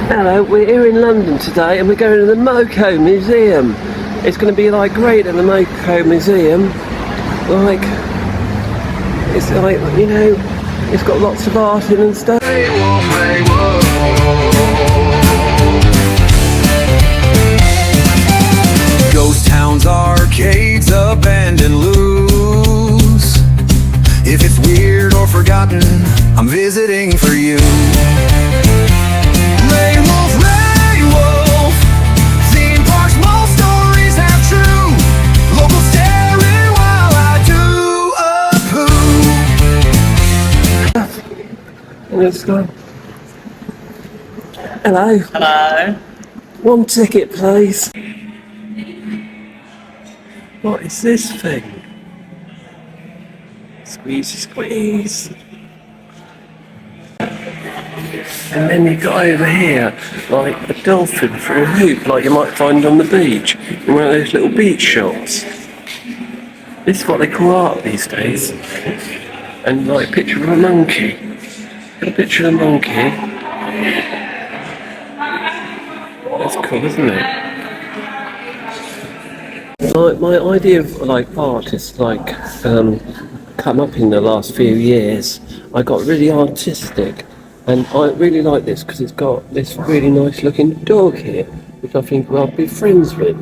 Hello, we're here in London today and we're going to the Moco Museum. It's going to be like great at the Moco Museum. Like, it's like, you know, it's got lots of art in and stuff. Ray Wolf, Ray Wolf. Ghost towns, arcades, abandoned loose. If it's weird or forgotten, I'm visiting for you. Ray Wolf, Ray Wolf. Theme parks, most stories have true. Local staring while I do a poo. Let's go. Hello. Hello. One ticket, please. What is this thing? Squeeze, squeeze. And then you got over here, like a dolphin through a hoop, like you might find on the beach, in one of those little beach shops. This is what they call art these days. And like a picture of a monkey. Got a picture of a monkey. That's cool, isn't it? Like my idea of like art is like come up in the last few years. I got really artistic. And I really like this because it's got this really nice looking dog here, which I think I'll be friends with.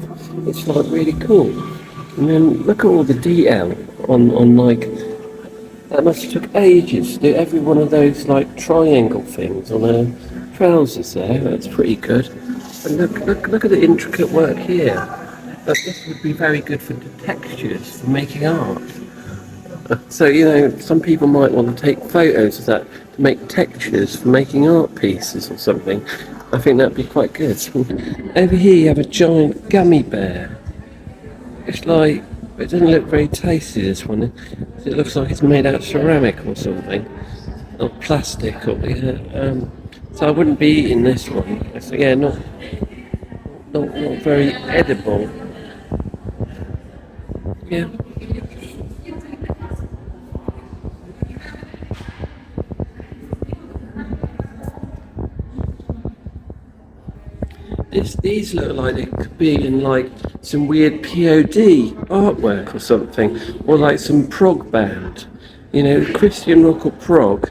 It's like really cool. And then look at all the detail on like, that must have took ages to do every one of those like triangle things on her trousers there. That's pretty good. And look at the intricate work here. But this would be very good for the textures, for making art. So, you know, some people might want to take photos of that to make textures for making art pieces or something. I think that'd be quite good. Over here you have a giant gummy bear. It's like, it doesn't look very tasty, this one. It looks like it's made out of ceramic or something. Or plastic or, yeah. So I wouldn't be eating this one. It's, yeah, not very edible. Yeah. These look like they could be in like some weird POD artwork or something, or like some prog band, you know, Christian rock or prog.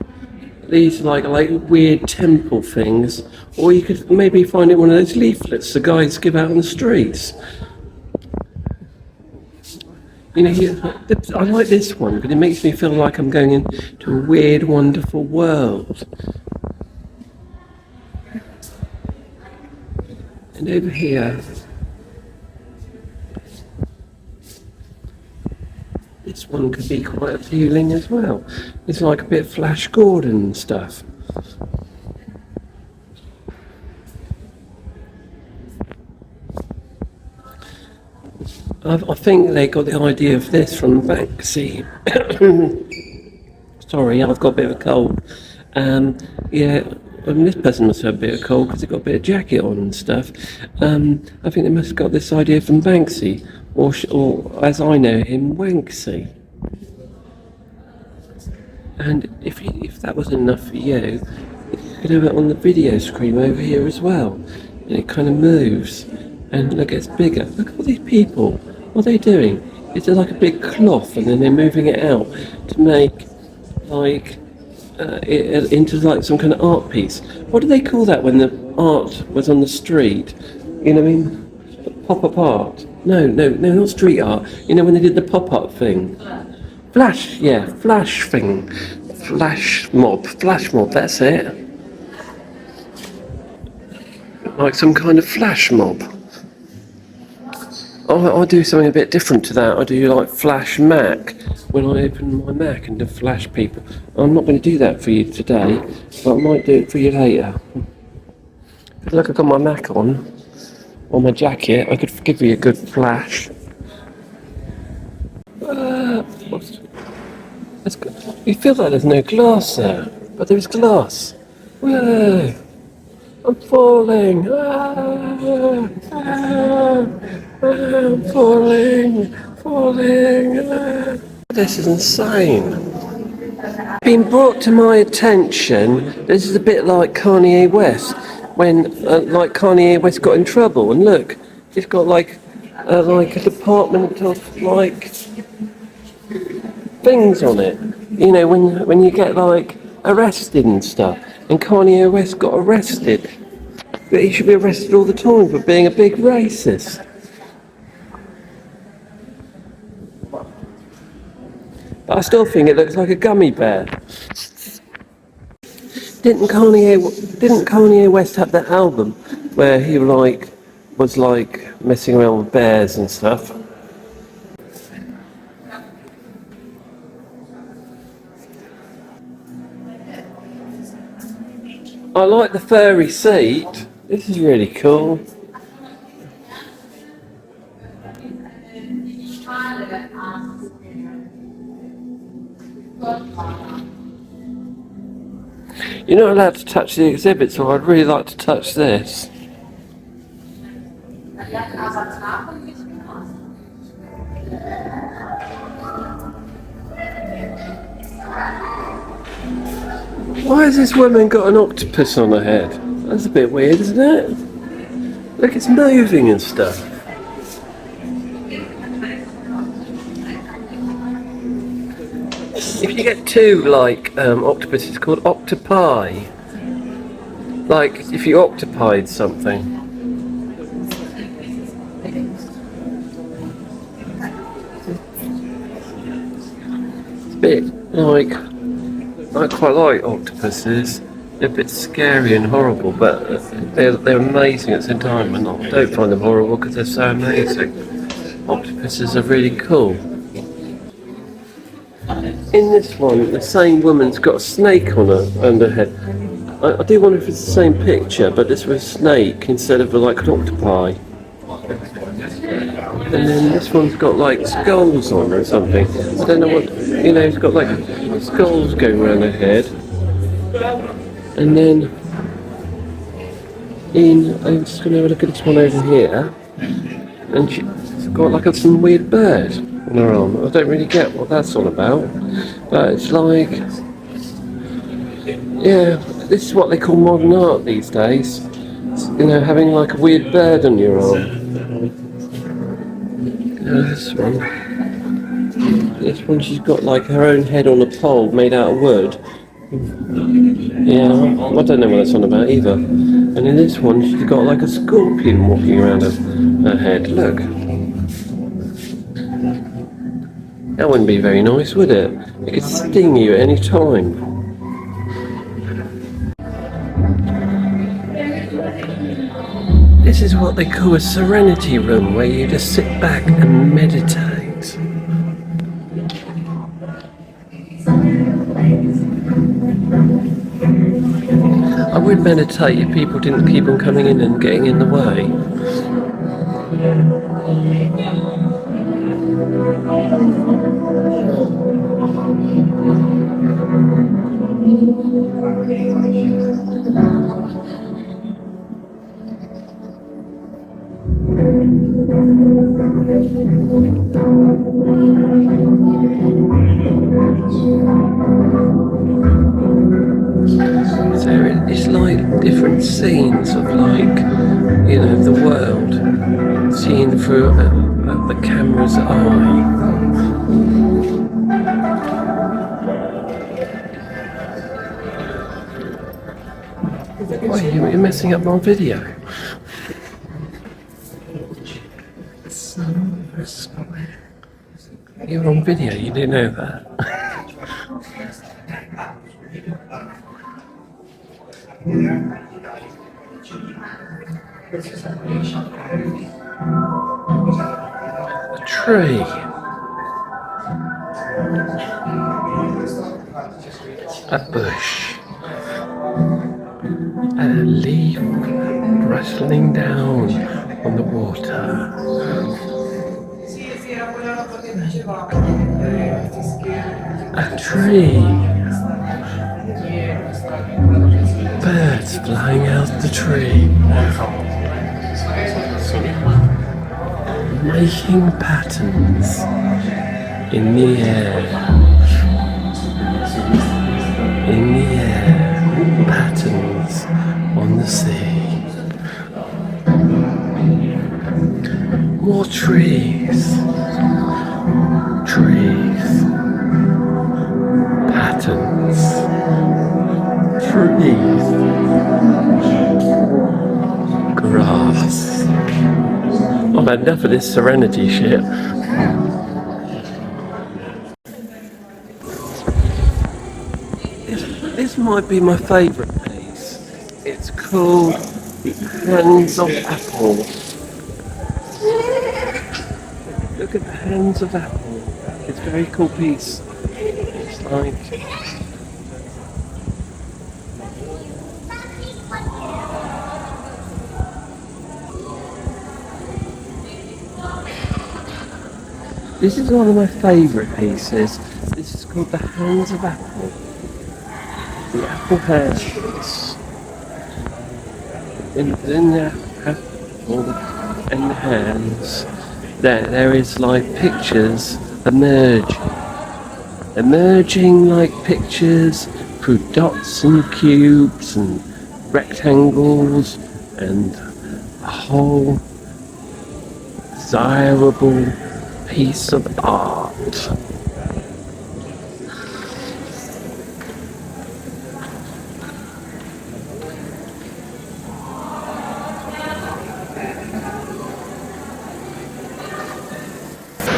These are like weird temple things, or you could maybe find it one of those leaflets the guys give out on the streets. You know, I like this one because it makes me feel like I'm going into a weird, wonderful world. And over here, this one could be quite appealing as well. It's like a bit of Flash Gordon and stuff. I think they got the idea of this from Banksy. Sorry, I've got a bit of a cold. Yeah. This person must have a bit of cold because they've got a bit of jacket on and stuff. I think they must have got this idea from Banksy, or as I know him, Wanksy. And if that wasn't enough for you could have it on the video screen over here as well. And it kind of moves, and look, it's bigger. Look at all these people. What are they doing? It's like a big cloth, and then they're moving it out to make like. Into like some kind of art piece. What do they call that when the art was on the street? You know what I mean? Pop-up art. No, not street art. You know when they did the pop-up thing? Flash, yeah, flash thing. Flash mob, that's it. Like some kind of flash mob. I'll do something a bit different to that. I do like Flash Mac when I open my Mac and do flash people. I'm not going to do that for you today, but I might do it for you later. Look, I've got my Mac on my jacket. I could give you a good flash. That's good. You feel like there's no glass there, but there's glass. Whoa! I'm falling. I'm falling. This is insane. Been brought to my attention. This is a bit like Kanye West. when like Kanye West got in trouble, and look, he's got like a department of like things on it. You know, when you get like arrested and stuff, and Kanye West got arrested, but he should be arrested all the time for being a big racist. But I still think it looks like a gummy bear. Didn't Kanye West have that album where he was messing around with bears and stuff? I like the furry seat. This is really cool. You're not allowed to touch the exhibit, so I'd really like to touch this. Why has this woman got an octopus on her head? That's a bit weird, isn't it? Look, it's moving and stuff. If you get two octopuses called octopi, like if you octopied something. It's a bit like, I quite like octopuses. They're a bit scary and horrible, but they're amazing at the same time, and I don't find them horrible because they're so amazing. Octopuses are really cool. In this one, the same woman's got a snake on her head. I do wonder if it's the same picture, but this was a snake instead of like an octopi. And then this one's got like skulls on or something. I don't know what, you know, it's got like skulls going around her head. And then I'm just going to have a look at this one over here. And she's got like some weird bird on her arm. I don't really get what that's all about. But it's like, yeah, this is what they call modern art these days. You know, having like a weird bird on your arm. This one, she's got like her own head on a pole made out of wood. Yeah, I don't know what that's on about either. And in this one, she's got like a scorpion walking around her head. Look. That wouldn't be very nice, would it? It could sting you at any time. This is what they call a serenity room, where you just sit back and meditate. I would meditate if people didn't keep on coming in and getting in the way. So it's like different scenes of like, you know, the world seen through the camera's eye. Why, you're messing up my video. You're on video, you didn't know that. A tree. A bush. A leaf rustling down on the water. A tree. Birds flying out the tree. Making patterns in the air. In the air. Patterns on the sea. more trees. Trees. Patterns. Trees. Grass. I've had enough of this Serenity shit. This might be my favourite piece. It's called The Hands of Apple. Look at the hands of apple. It's a very cool piece. It's like... This is one of my favourite pieces. This is called The Hands of Apple. The apple hands. In the apple and the hands, there is like pictures emerging like pictures through dots and cubes and rectangles and a whole desirable piece of art.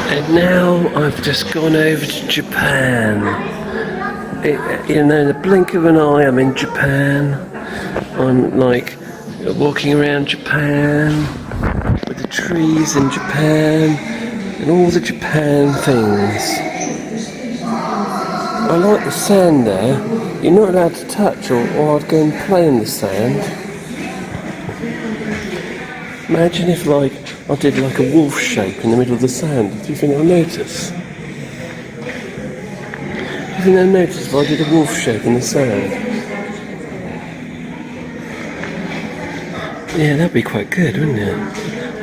And now I've just gone over to Japan. In the blink of an eye, I'm in Japan. I'm like walking around Japan with the trees in Japan and all the Japan things. I like the sand there. You're not allowed to touch or I'd go and play in the sand. Imagine if like I did like a wolf shape in the middle of the sand. Do you think they'll notice? Do you think they'll notice if I did a wolf shape in the sand? Yeah, that'd be quite good, wouldn't it?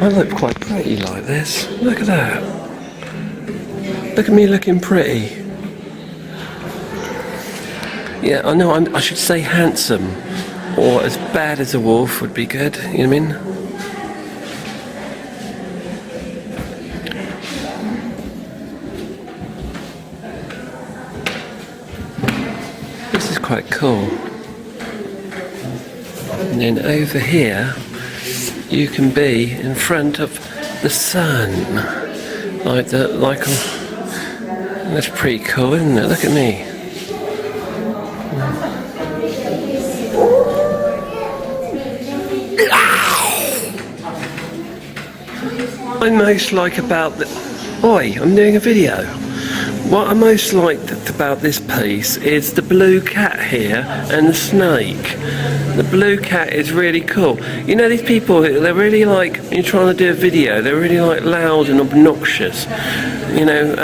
I look quite pretty like this. Look at that. Look at me looking pretty. Yeah, I know I should say handsome. Or as bad as a wolf would be good, you know what I mean? Quite cool. And then over here you can be in front of the sun that's pretty cool, isn't it? Look at me. I most like about the... Oi, I'm doing a video. What I most liked about this piece is the blue cat here and the snake. The blue cat is really cool. You know, these people, they're really like, when you're trying to do a video, they're really like loud and obnoxious. You know,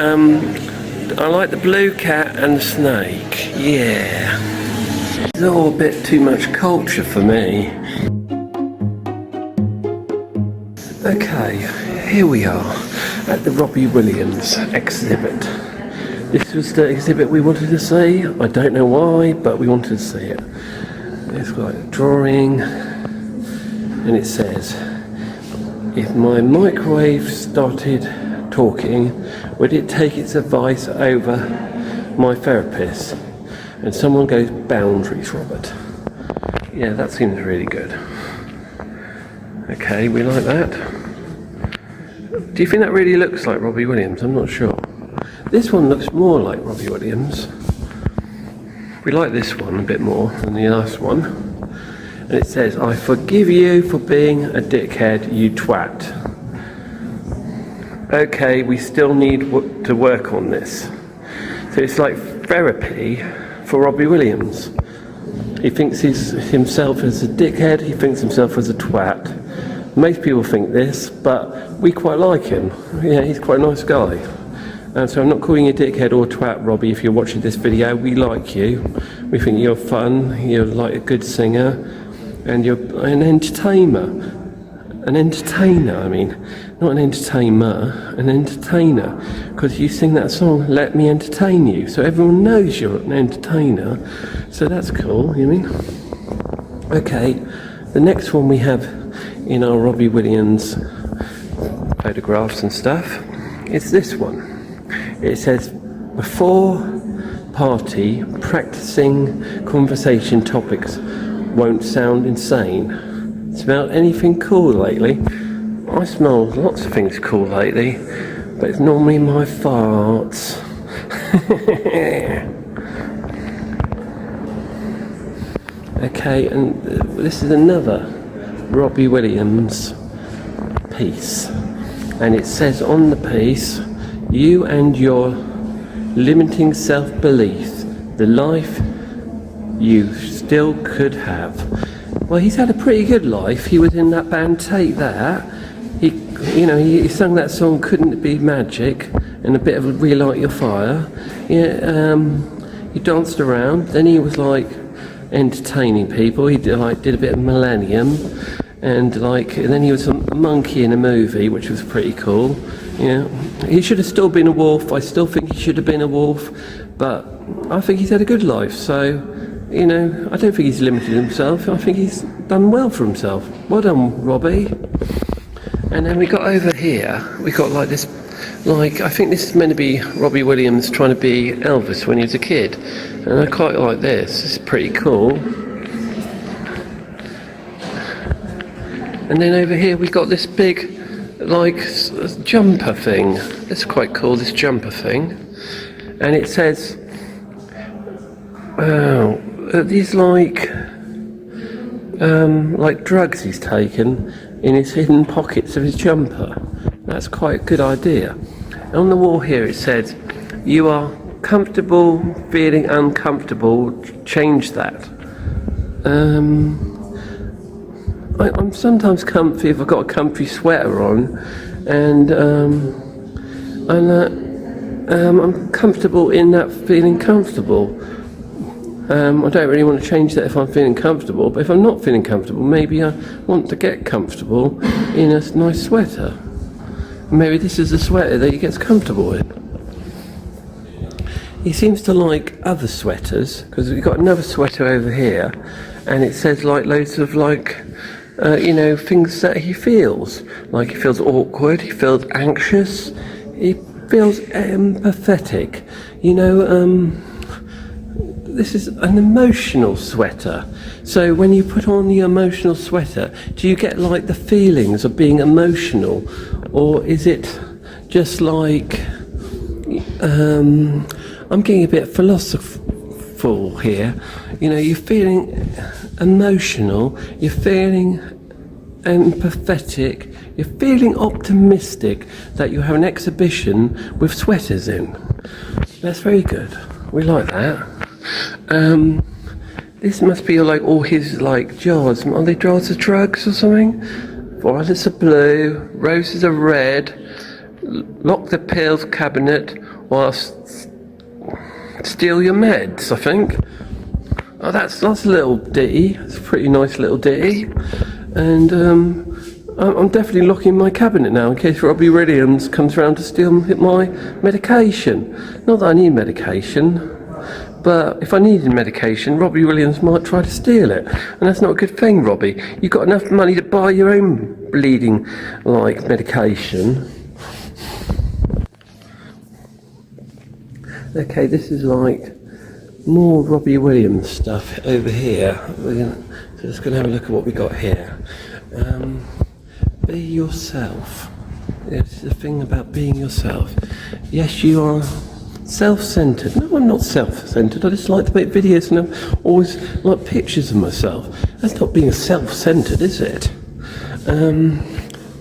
I like the blue cat and the snake. Yeah. It's all a bit too much culture for me. Okay, here we are at the Robbie Williams exhibit. This was the exhibit we wanted to see. I don't know why, but we wanted to see it. It's got a drawing, and it says, if my microwave started talking, would it take its advice over my therapist? And someone goes, boundaries, Robert. Yeah, that seems really good. Okay, we like that. Do you think that really looks like Robbie Williams? I'm not sure. This one looks more like Robbie Williams. We like this one a bit more than the last one. And it says, I forgive you for being a dickhead, you twat. Okay, we still need to work on this. So it's like therapy for Robbie Williams. He thinks himself as a dickhead, he thinks himself as a twat. Most people think this, but we quite like him. Yeah, he's quite a nice guy. So I'm not calling you a dickhead or a twat, Robbie, if you're watching this video. We like you. We think you're fun, you're like a good singer, and you're an entertainer. An entertainer, I mean. Not an entertainer, an entertainer. Because you sing that song, Let Me Entertain You. So everyone knows you're an entertainer. So that's cool, you mean? Okay, the next one we have in our Robbie Williams photographs and stuff. It's this one. It says, before party, practicing conversation topics won't sound insane. Smelled anything cool lately? I smell lots of things cool lately, but it's normally my farts. Okay, and this is another Robbie Williams piece, and it says on the piece, you and your limiting self-belief, the life you still could have. Well, he's had a pretty good life. He was in that band Take That. He sung that song Couldn't It Be Magic and a bit of Relight Your Fire. Yeah, he danced around. Then he was like entertaining people. He did a bit of Millennium, and then he was a monkey in a movie, which was pretty cool. Yeah, he should have still been a wolf. I still think he should have been a wolf, but I think he's had a good life. So, I don't think he's limited himself. I think he's done well for himself. Well done, Robbie. And then we got over here, we got like this, I think this is meant to be Robbie Williams trying to be Elvis when he was a kid. And I quite like this, it's pretty cool. And then over here we got this big, jumper thing. It's quite cool, this jumper thing. And it says, these drugs he's taken in his hidden pockets of his jumper. That's quite a good idea. On the wall here it says, you are comfortable feeling uncomfortable, change that. I'm sometimes comfy if I've got a comfy sweater on, and I'm comfortable in that feeling comfortable. I don't really want to change that if I'm feeling comfortable, but if I'm not feeling comfortable, maybe I want to get comfortable in a nice sweater. Maybe this is the sweater that he gets comfortable in. He seems to like other sweaters, because we've got another sweater over here, and it says loads of things that he feels. Like he feels awkward, he feels anxious, he feels empathetic. This is an emotional sweater. So when you put on the emotional sweater, do you get the feelings of being emotional? Or is it just I'm getting a bit philosophical here. You're feeling emotional, you're feeling empathetic, you're feeling optimistic that you have an exhibition with sweaters in. That's very good. We like that. This must be all his jars. Are they jars of drugs or something? Violets are blue, roses are red. Lock the pills cabinet whilst steal your meds, I think. Oh, that's a little ditty. It's a pretty nice little ditty. And I'm definitely locking my cabinet now in case Robbie Williams comes around to steal my medication. Not that I need medication. But if I needed medication, Robbie Williams might try to steal it. And that's not a good thing, Robbie. You've got enough money to buy your own bleeding, medication. Okay, this is more Robbie Williams stuff over here. We're just going to have a look at what we got here. Be yourself. This is the thing about being yourself. Yes, you are self-centered. No, I'm not self-centered. I just like to make videos and I always like pictures of myself. That's not being self-centered, is it?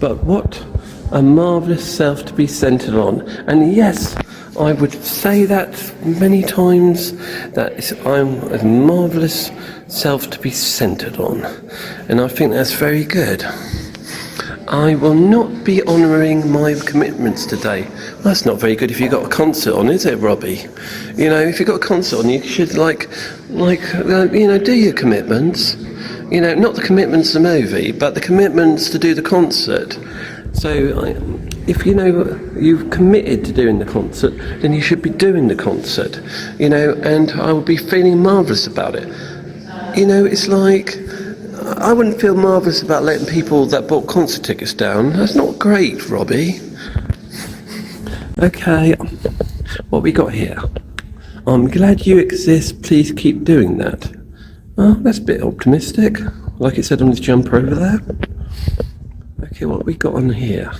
But what a marvellous self to be centered on. And yes, I would say that many times, that I'm a marvellous self to be centered on. And I think that's very good. I will not be honouring my commitments today. Well, that's not very good if you've got a concert on, is it, Robbie? If you've got a concert on, you should do your commitments. Not the commitments to the movie, but the commitments to do the concert. So if you've committed to doing the concert, then you should be doing the concert. And I will be feeling marvellous about it. It's I wouldn't feel marvellous about letting people that bought concert tickets down. That's not great, Robbie. Okay, what we got here? I'm glad you exist, please keep doing that. Oh, that's a bit optimistic, like it said on this jumper over there. Okay, what we got on here?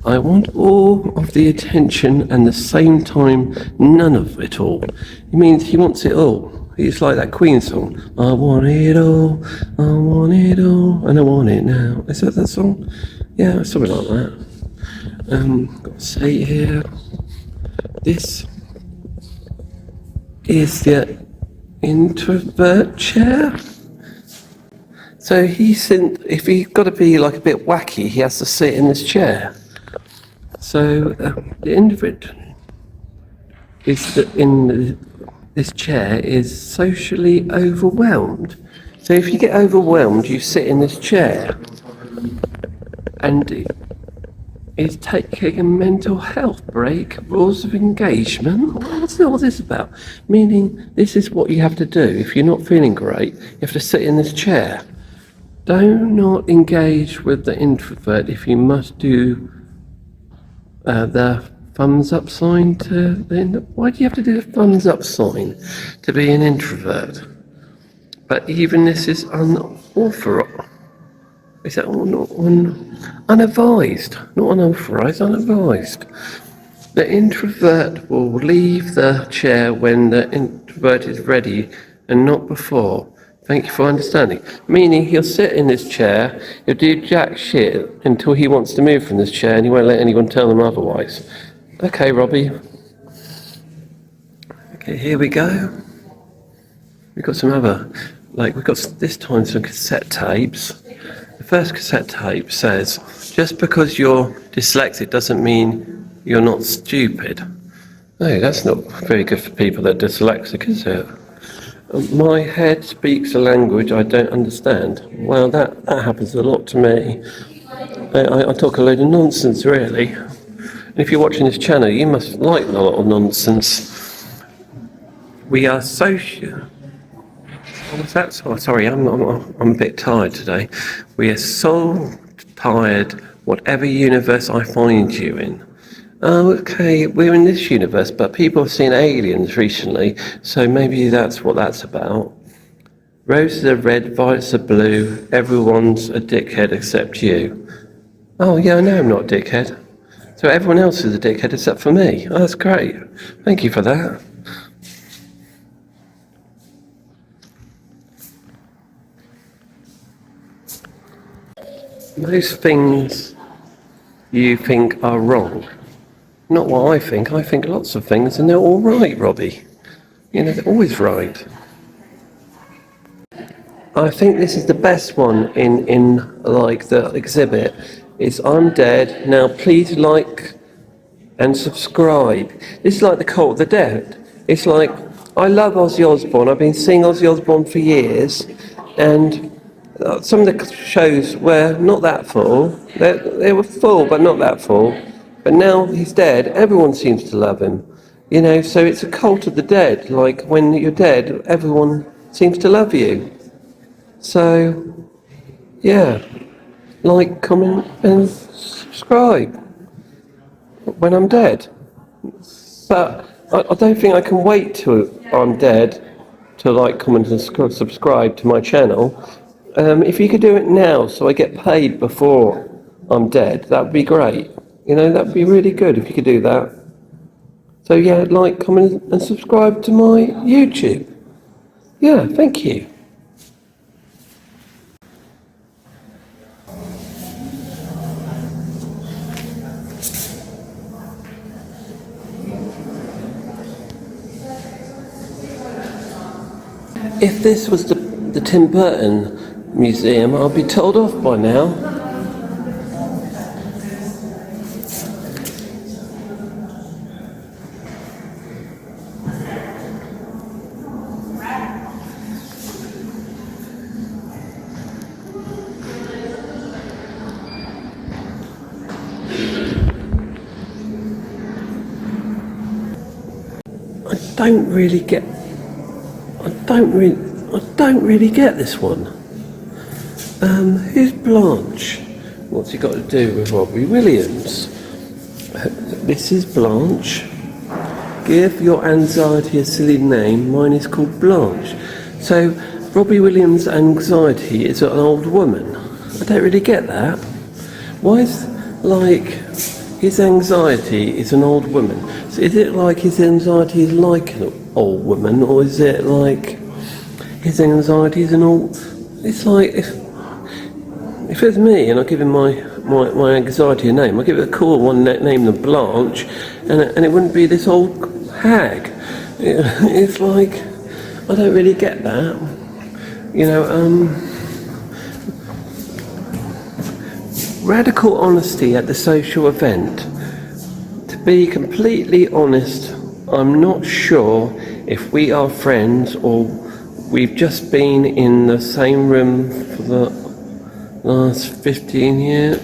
I want all of the attention and the same time none of it all. It means he wants it all. It's like that Queen song. I want it all, and I want it now. Is that song? Yeah, something like that. Got to say here, this is the introvert chair. So if he's got to be like a bit wacky, he has to sit in this chair. So the introvert this chair is socially overwhelmed. So if you get overwhelmed, you sit in this chair. And it's taking a mental health break, rules of engagement. What's all this about? Meaning, this is what you have to do. If you're not feeling great, you have to sit in this chair. Do not engage with the introvert if you must do the thumbs up sign to the... Why do you have to do the thumbs up sign to be an introvert? But even this is unauthorized. Is that unadvised? Not unauthorized, unadvised. The introvert will leave the chair when the introvert is ready and not before. Thank you for understanding. Meaning he'll sit in this chair, he'll do jack shit until he wants to move from this chair and he won't let anyone tell him otherwise. Okay, Robbie. Okay, here we go. We've got some other, we've got this time some cassette tapes. The first cassette tape says, just because you're dyslexic doesn't mean you're not stupid. No, that's not very good for people that are dyslexic, is it? My head speaks a language I don't understand. Well, that happens a lot to me. I talk a load of nonsense, really. And if you're watching this channel, you must like a lot of nonsense. We are social. What's that? Oh, sorry, I'm a bit tired today. We are so tired, whatever universe I find you in. Okay, we're in this universe, but people have seen aliens recently, so maybe that's what that's about. Roses are red, violets are blue, everyone's a dickhead except you. Oh yeah, I know I'm not a dickhead. So everyone else is a dickhead except for me. Oh, that's great. Thank you for that. Most things you think are wrong. Not what I think lots of things and they're all right, Robbie. You know, they're always right. I think this is the best one in the exhibit. It's I'm dead, now please like and subscribe. This is like the Cult of the Dead. It's like, I love Ozzy Osbourne, I've been seeing Ozzy Osbourne for years, and some of the shows were not that full. They were full, but not that full. But now he's dead, everyone seems to love him. You know, so it's a cult of the dead. Like, when you're dead, everyone seems to love you. So, yeah. Like, comment, and subscribe when I'm dead. But I don't think I can wait till I'm dead to like, comment, and subscribe to my channel. If you could do it now so I get paid before I'm dead, that would be great. You know, that would be really good if you could do that. So yeah, like, comment and subscribe to my YouTube. Yeah, thank you. If this was the Tim Burton Museum, I'd be told off by now. I don't really get this one. Who's Blanche? What's he got to do with Robbie Williams? This is Blanche. Give your anxiety a silly name. Mine is called Blanche. So, Robbie Williams' anxiety is an old woman. I don't really get that. Why is, like, his anxiety is an old woman? So is it like his anxiety is like an old woman, or is it like his anxiety is an old... It's like, if it was me and I give him my anxiety a name, I'd give it a cool one named the Blanche, and it wouldn't be this old hag. It's like, I don't really get that. You know, radical honesty at the social event. To be completely honest, I'm not sure if we are friends or we've just been in the same room for the last 15 years.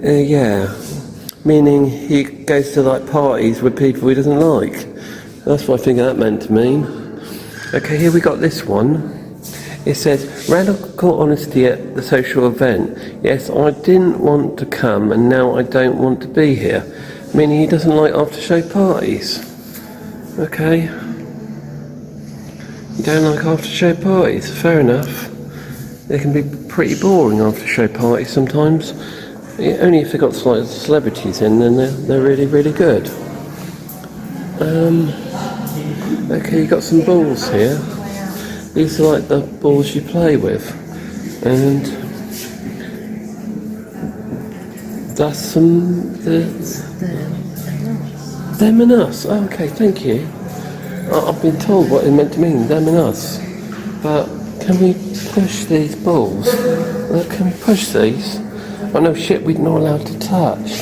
Yeah. Meaning he goes to like parties with people he doesn't like. That's what I think that meant to mean. Okay, here we got this one. It says, radical honesty at the social event. Yes, I didn't want to come and now I don't want to be here. Meaning he doesn't like after show parties. Okay. You don't like after show parties, fair enough. They can be pretty boring after show parties sometimes. Only if they've got like celebrities in, then they're really, really good. Okay, you got some balls here. These are like the balls you play with. And that's some... Them and us. Oh, okay, thank you. I've been told what it meant to mean, them and us. But can we push these balls? Can we push these? Oh no, shit, we're not allowed to touch.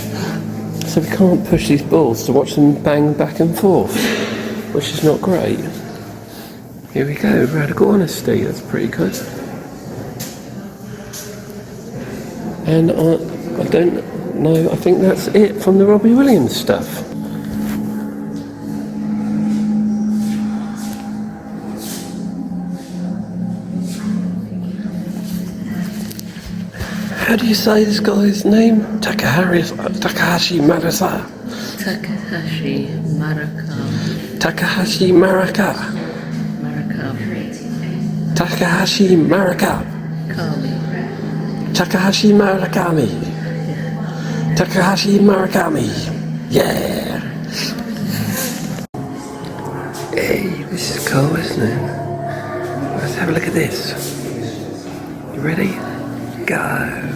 So we can't push these balls to watch them bang back and forth, which is not great. Here we go, radical honesty, that's pretty good. And I don't know, I think that's it from the Robbie Williams stuff. How do you say this guy's name? Takashi Murakami. Takashi Murakami. Takashi Murakami. Takashi Murakami. Takashi Murakami. Yeah. Hey, this is cool, isn't it? Let's have a look at this. You ready? Go.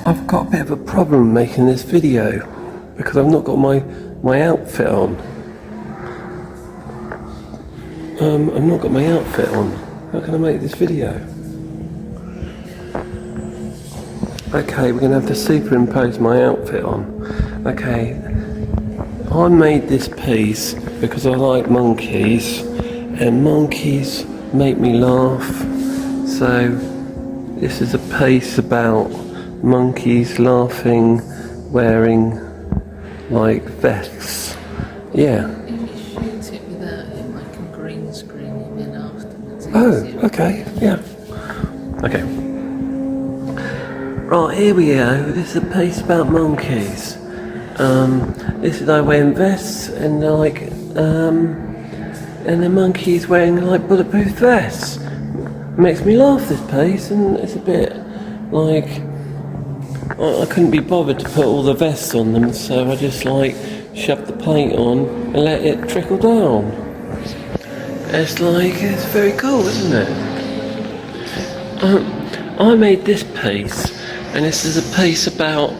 I've got a bit of a problem making this video because I've not got my outfit on. I've not got my outfit on. How can I make this video? Okay, we're going to have to superimpose my outfit on. Okay, I made this piece because I like monkeys, and monkeys make me laugh. So this is a piece about monkeys laughing, wearing like vests. Yeah. Shoot it without it, like a green screen, and then afterwards. Oh, okay, yeah. Okay. Right, here we go. This is a piece about monkeys. This is like wearing vests and like, and the monkeys wearing like bulletproof vests. It makes me laugh, this piece, and it's a bit like, I couldn't be bothered to put all the vests on them, so I just like shoved the paint on and let it trickle down. It's like, it's very cool, isn't it? I made this piece, and this is a piece about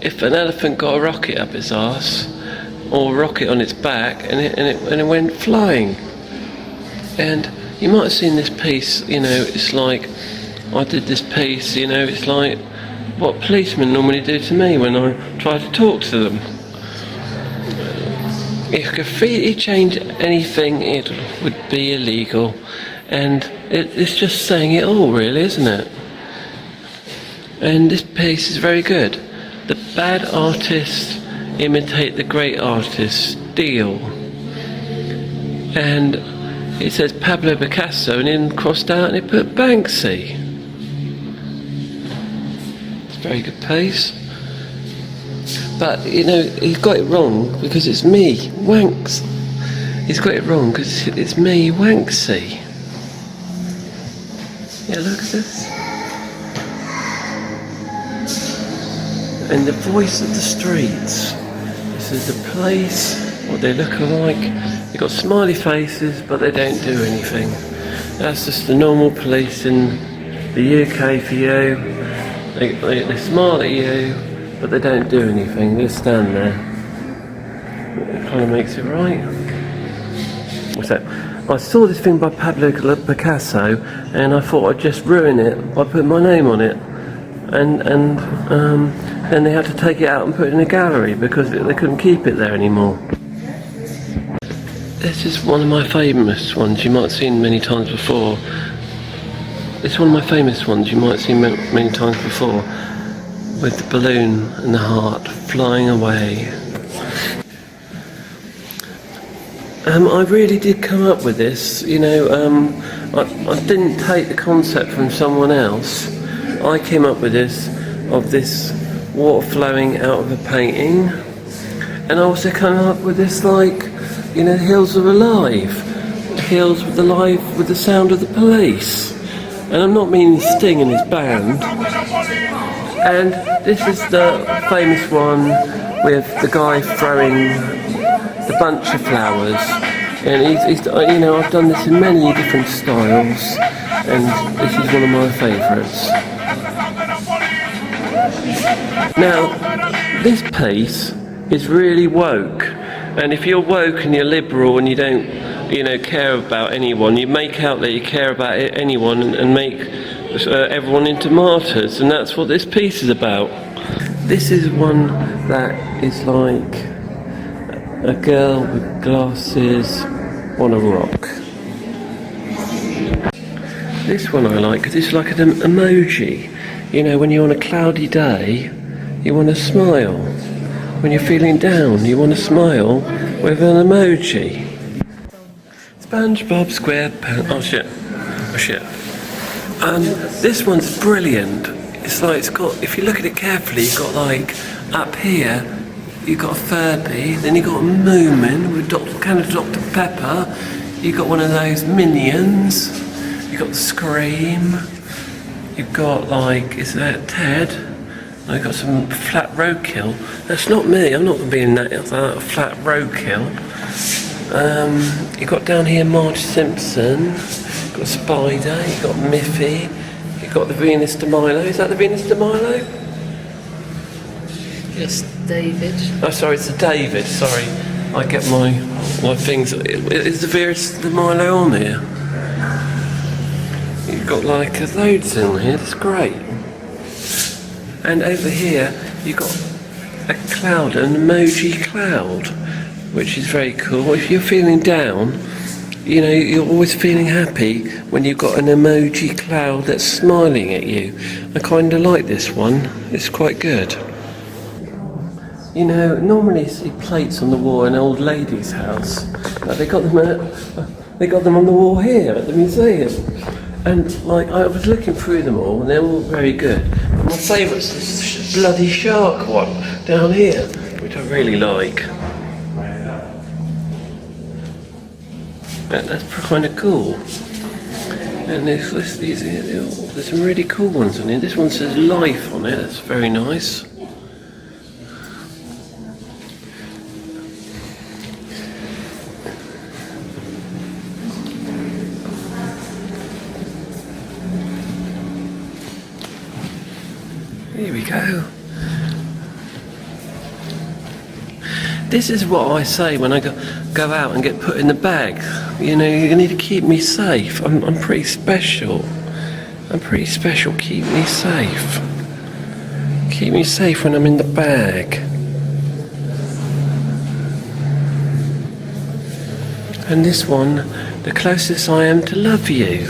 if an elephant got a rocket up its arse, or a rocket on its back, and it went flying. And you might have seen this piece, you know, it's like, I did this piece, you know, it's like what policemen normally do to me when I try to talk to them. If graffiti changed anything, it would be illegal. And it's just saying it all, really, isn't it? And this piece is very good. The bad artists imitate the great artists, steal. And it says Pablo Picasso, and then crossed out and it put Banksy. It's a very good piece. But, you know, he's got it wrong because it's me, Wanks. He's got it wrong because it's me, Wanksy. Yeah, look at this. And the voice of the streets. This is the place, what they look like. They've got smiley faces, but they don't do anything. That's just the normal police in the UK for you. They smile at you, but they don't do anything. They just stand there. It kind of makes it right. What's that? I saw this thing by Pablo Picasso, and I thought I'd just ruin it by putting my name on it. And then they had to take it out and put it in a gallery because they couldn't keep it there anymore. This is one of my famous ones. You might have seen many times before. It's one of my famous ones. You might have seen many times before, with the balloon and the heart flying away. I really did come up with this. You know, I didn't take the concept from someone else. I came up with this, of this water flowing out of a painting, and I also came up with this, like, you know, hills are alive, hills with alive with the sound of the police, and I'm not meaning Sting and his band. And this is the famous one with the guy throwing the bunch of flowers, and he's you know, I've done this in many different styles, and this is one of my favourites. Now, this piece is really woke, and if you're woke and you're liberal and you don't, you know, care about anyone, you make out that you care about anyone and make everyone into martyrs, and that's what this piece is about. This is one that is like a girl with glasses on a rock. This one I like because it's like an emoji. You know, when you're on a cloudy day, you want to smile. When you're feeling down, you want to smile with an emoji. SpongeBob SquarePants. Oh shit. Oh shit. This one's brilliant. It's like, it's got, if you look at it carefully, you've got like, up here, you've got a Furby, then you've got a Moomin with Dr. Pepper, you've got one of those Minions, you've got Scream, you've got like, is that Ted? I've got some flat roadkill. That's not me, I'm not going to be in that flat roadkill. You've got down here Marge Simpson, you've got Spider, you've got Miffy, you've got the Venus de Milo. Is that the Venus de Milo? Yes, David. Oh, sorry, it's the David, sorry. I get my things. Is the Venus de Milo on here? You've got like loads in here, that's great. And over here, you've got a cloud, an emoji cloud. which is very cool. If you're feeling down, you know, you're always feeling happy when you've got an emoji cloud that's smiling at you. I kind of like this one. It's quite good. You know, normally you see plates on the wall in an old lady's house, but they got them on the wall here at the museum. And like, I was looking through them all, and they're all very good. But my favourite's this bloody shark one down here, which I really like. And that's kind of cool. And there's some really cool ones on here. This one says life on it. That's very nice. Here we go. This is what I say when I go out and get put in the bag. You know, you need to keep me safe. I'm pretty special. I'm pretty special. Keep me safe. Keep me safe when I'm in the bag. And this one, the closest I am to love you.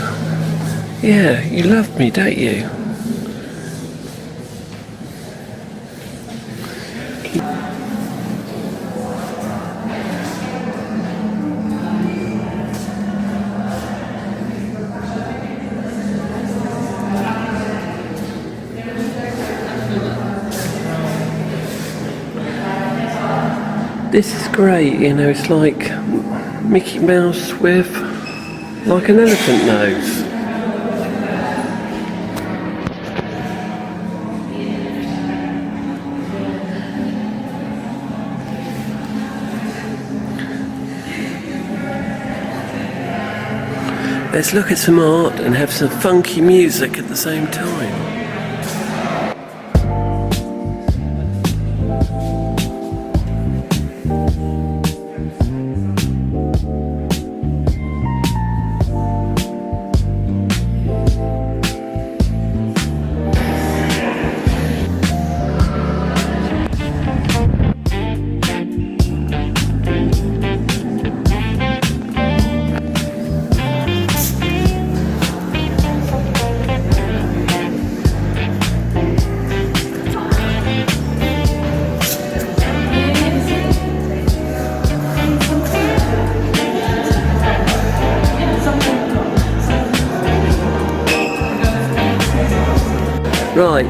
Yeah, you love me, don't you? This is great, you know, it's like Mickey Mouse with like an elephant nose. Let's look at some art and have some funky music at the same time. Right,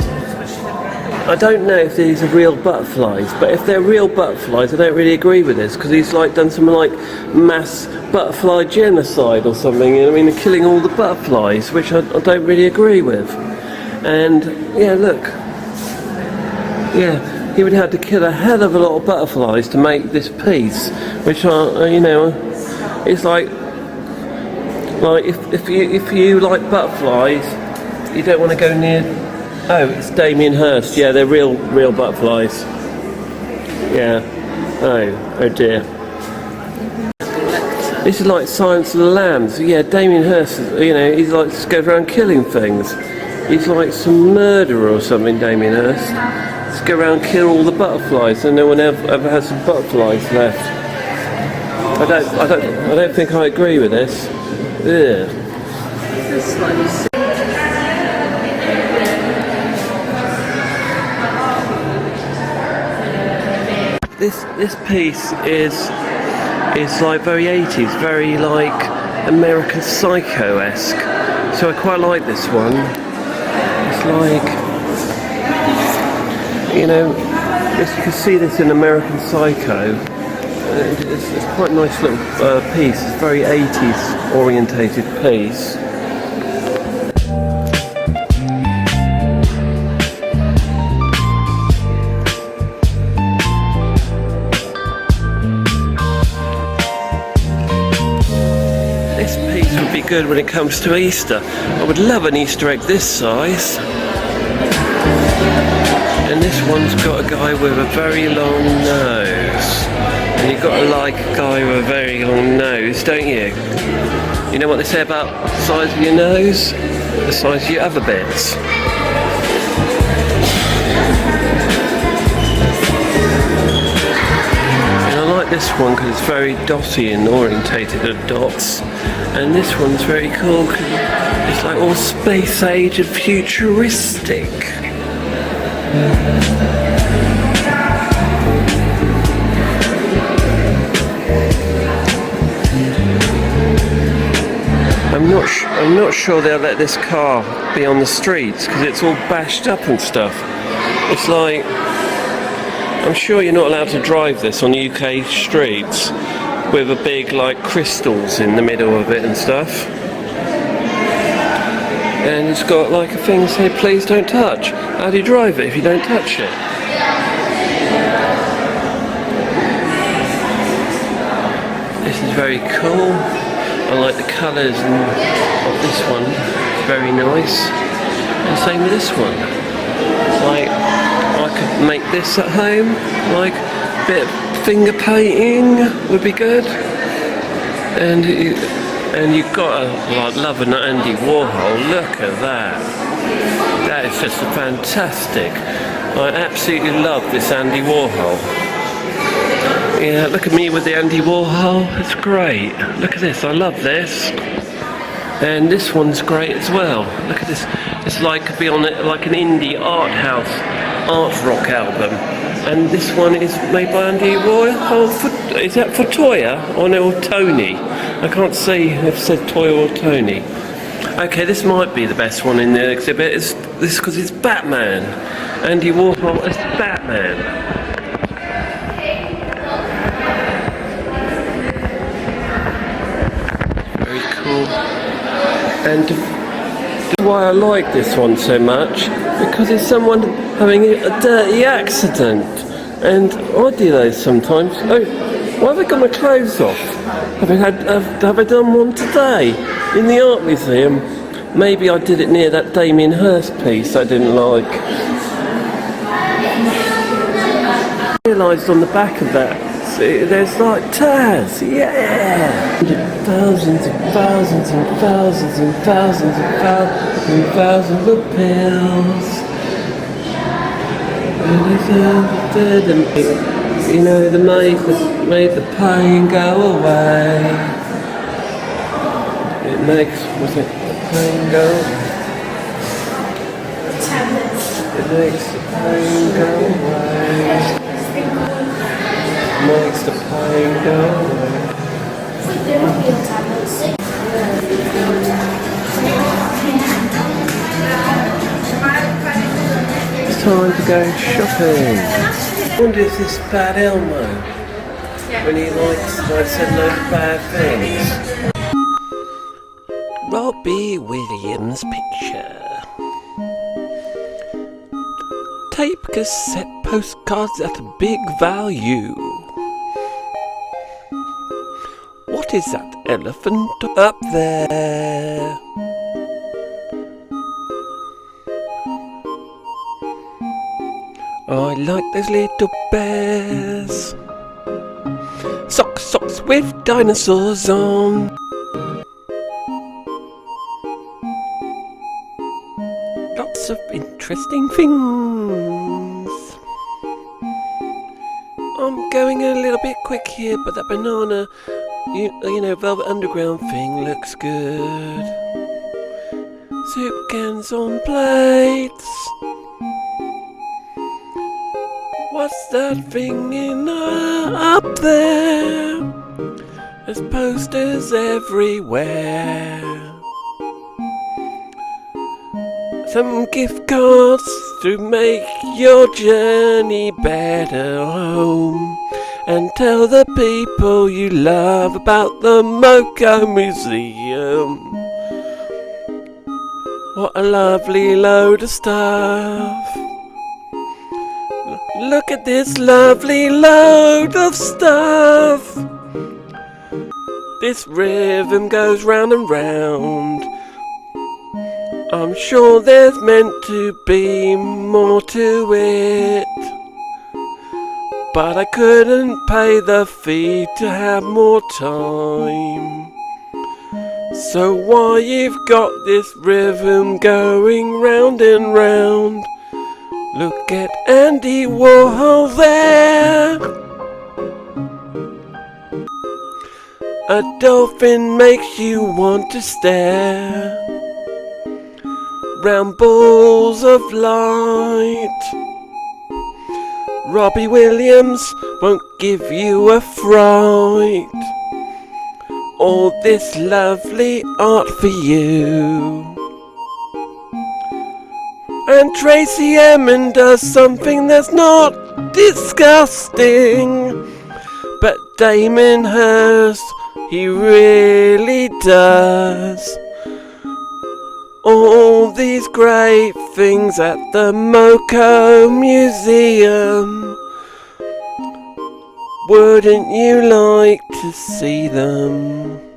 I don't know if these are real butterflies, but if they're real butterflies, I don't really agree with this, because he's like done some like mass butterfly genocide or something. I mean, they're killing all the butterflies, which I don't really agree with. And yeah, look, yeah, he would have to kill a hell of a lot of butterflies to make this piece, which are, you know, it's like if you like butterflies, you don't want to go near. Oh, it's Damien Hirst. Yeah, they're real butterflies. Yeah. Oh dear. This is like Silence of the Lambs. Yeah, Damien Hirst. You know, he's like just goes around killing things. He's like some murderer or something. Damien Hirst. Just go around kill all the butterflies, and no one ever has some butterflies left. I don't think I agree with this. Ugh. This piece is like very 80s, very like American Psycho-esque. So I quite like this one. It's like, you know, you can see this in American Psycho. It's quite a nice little piece. It's a very 80s orientated piece. Would be good when it comes to Easter. I would love an Easter egg this size. And this one's got a guy with a very long nose. And you've got to like a guy with a very long nose, don't you? You know what they say about the size of your nose? The size of your other bits. And I like this one because it's very dotty and orientated at dots, and this one's very cool because it's like all space age and futuristic. I'm not sure they'll let this car be on the streets because it's all bashed up and stuff. It's like, I'm sure you're not allowed to drive this on UK streets with a big like crystals in the middle of it and stuff. And it's got like a thing say please don't touch. How do you drive it if you don't touch it? This is very cool. I like the colours of this one, it's very nice. And same with this one. Like, I could make this at home, like a bit of finger painting would be good. And you've got to like love an Andy Warhol, look at that. That is just fantastic. I absolutely love this Andy Warhol. Yeah, look at me with the Andy Warhol, it's great. Look at this, I love this. And this one's great as well. Look at this, it's like could be on like an indie art house, art rock album. And this one is made by Andy Warhol. Is that for Toya or Tony? I can't see if it said Toya or Tony. Okay, this might be the best one in the exhibit. It's this because it's Batman. Andy Warhol is Batman. And why I like this one so much, because it's someone having a dirty accident. And I do those sometimes. Oh, why have I got my clothes off? Have I done one today in the art museum? Maybe I did it near that Damien Hirst piece I didn't like. I realised on the back of that, see, there's like Taz, yeah! Thousands and thousands and thousands and thousands and thousands and thousands of pills. And you know, they made the pain go away. It makes, what's it, the pain go away. It makes the pain go away. Makes the pain go away. It's time to go shopping. I wonder if this bad Elmo, when he said no bad things. Robbie Williams picture. Tape cassette postcards at a big value. What is that elephant up there? I like those little bears. Socks with dinosaurs on. Lots of interesting things. I'm going a little bit quick here, but that banana, you know, Velvet Underground thing looks good. Soup cans on plates. What's that thing up there? There's posters everywhere. Some gift cards to make your journey better home. And tell the people you love about the Moco Museum. What a lovely load of stuff. Look at this lovely load of stuff. This rhythm goes round and round. I'm sure there's meant to be more to it, but I couldn't pay the fee to have more time. So why you've got this rhythm going round and round? Look at Andy Warhol there. A dolphin makes you want to stare round balls of light. Robbie Williams won't give you a fright. All this lovely art for you. And Tracey Emin does something that's not disgusting, but Damien Hirst, he really does. All these great things at the Moco Museum. Wouldn't you like to see them?